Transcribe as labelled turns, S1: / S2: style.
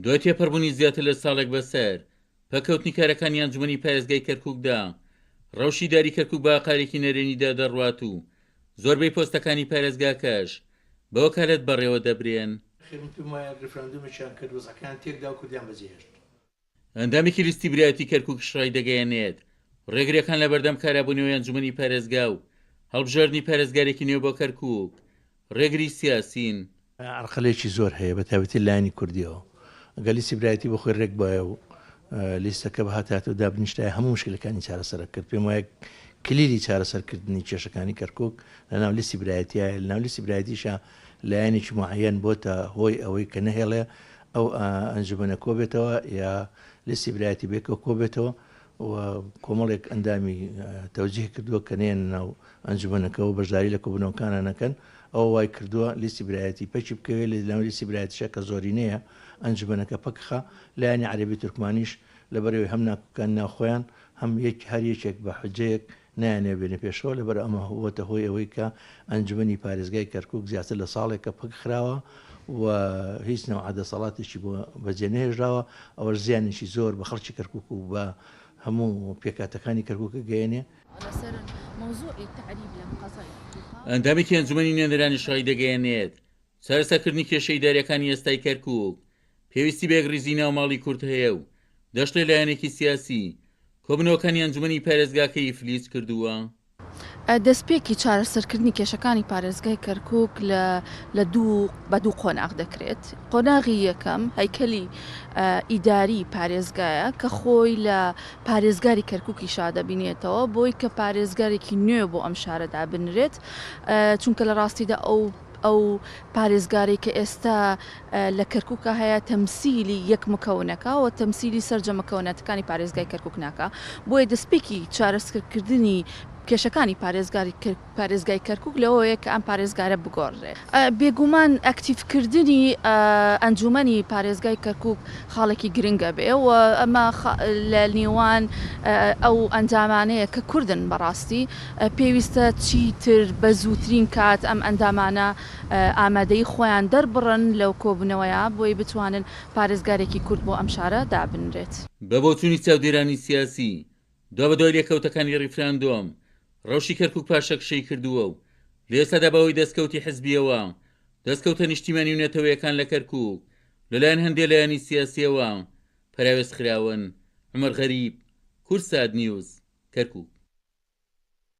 S1: دوای تێپەڕبوونی زیاتر لە ساڵێک بەسەر پەکەوتنی کارەکانی ئەنجومەنی پارێزگای کەرکووکدا ڕەوشی داری کەرکووک بە ئاقارێکی نەرێنیدا دەڕوات و زۆربەی پۆستەکانی پارێزگاکەش بەوە کارێت بەڕێوە دەبرێن. ئەندامێکی لیستی برایەتی کەرکووک شڕای دەگەیەنێت ڕێگریەکان لە بەردەم کارابوونەوەی ئەنجومەنی پارێزگا و هەڵبژاردننی پارێزگارێکی نوێ بۆ کەرکووک ڕێگری سیاسین
S2: عرقلێکی زۆر هەیە بە تایبەتی لایانی کوردیەوە ئەگە لیستی برایەتی بە خۆی ڕێک بایە و لیستەکە بە هاتاتەوە دابنیشتای هەموو مشکلەکانی چارەسەر کرد پێم وایە کلیلی چارەسەرکردنی کێشەکانی کەرکووک لەناو لیستی برایەتیە لەناو لیستی برایەتیشە لایەنێکی معەیەن بۆتە هۆی ئەوەی کە نەهێڵێ ئەو ئەنجومەنە کۆ بێتەوە یا لیستی برایەتی بێکەوە کۆ بێتەوە و کۆمەڵێک ئەندامی تەوجیه کردووە کە نێن ناو ئەنجومەنەکەەوە بەشداری لە کۆبوونەوەکانە نەکەن ئەو وای کردووە لیستی برایەتی پەچی بکەوێت لە لیستی برایەتیشە کە زۆرینەیە ئەنجومەنەکە پەکخە لایەنی عەرەبی تورکمانیش لەبەرەوەی هەم ناکۆکان ناوخۆیان هەم هەر یەکێک بە حوجەیەک نایانێ بێنە پێشەوە لەبەر ئەمە هوەتە هۆی ئەوەی کە ئەنجومەنی پارێزگای کەرکووک زیاتر لە ساڵێکە پەکخراوە و هیچ نەوع دەسەڵاتێکی بۆ بەجێ نەهێژراوە ئەوە زیانێکی زۆر بە خەڵکی کەرکووک و بە هەموو پێکاتەکانی کەرکووکە گەیەنێ.
S1: ئەندامێکی ئەنجومەنی نوێنەرانی شڕای دەگەیەنێت چارەسەرکردنی کێشەی داریەکانی ئێستای کەرکووک پێویستی بێگریزی ناوماڵی کورد هەیە و دەشتێ لایەنێکی سیاسی کۆبنەوەکانی ئەنجومەنی پارێزگاکەی فلیس کردووە.
S3: دەستپێکی چارەسەرکردنی کێشەکانی پارێزگای کەرکووک بە دوو قۆناغ دەکرێت. قۆناغی یەکەم هەیکەلی ئیداری پارێزگایە کە خۆی لە پارێزگاری کەرکووکی شادەبینێتەوە بۆی کە پارێزگارێکی نوێ بۆ ئەم شارەدا بنرێت چونکە لە ڕاستیدا ئەو پارێزگاری کە ئێستا لە کەرکووکە هەیە تەمسیلی یەک مکەونەکە و تەمسیلی سەرجەمەکەونەتەکانی پارێزگای کەرکووک ناکە بۆیە دەستپێکی چارەسەرکردنی کێشەکانی پارێزگای کەرکووک لەوەیە کە ئەم پارێزگارە بگۆڕێ. بێگومان ئەکتیڤکردنی ئەنجومەنی پارێزگای کەرکووک خاڵێکی گرنگە بێ و ئەمە لە نێوان ئەو ئەندامانەیە کە کوردن بەڕاستی پێویستە چیتر بە زووترین کات ئەم ئەندامانە ئامادەی خۆیان دەربڕن لەو کۆبوونەوەیە بۆی بتوانن پارێزگارێکی کورد بۆ ئەم شارە دابنرێت.
S1: بە بۆچوونی چاودێرانی سیاسی دو بە دوای لێکەوتەکانی ڕیفراندۆم ڕەوشی کەرکووک پاشەکشەی کردووە و لە ئێستادا بەوەی دەستکەوتی حزبیەوە دەستکەوتە نیشتیمانی و نێتەوەیەکان لە کەرکووک لەلایەن هەندێک لایەنی سیاسیەوە پەراوێز خراون. عومەر غەریب، کورسات نیوز، کەرکووک.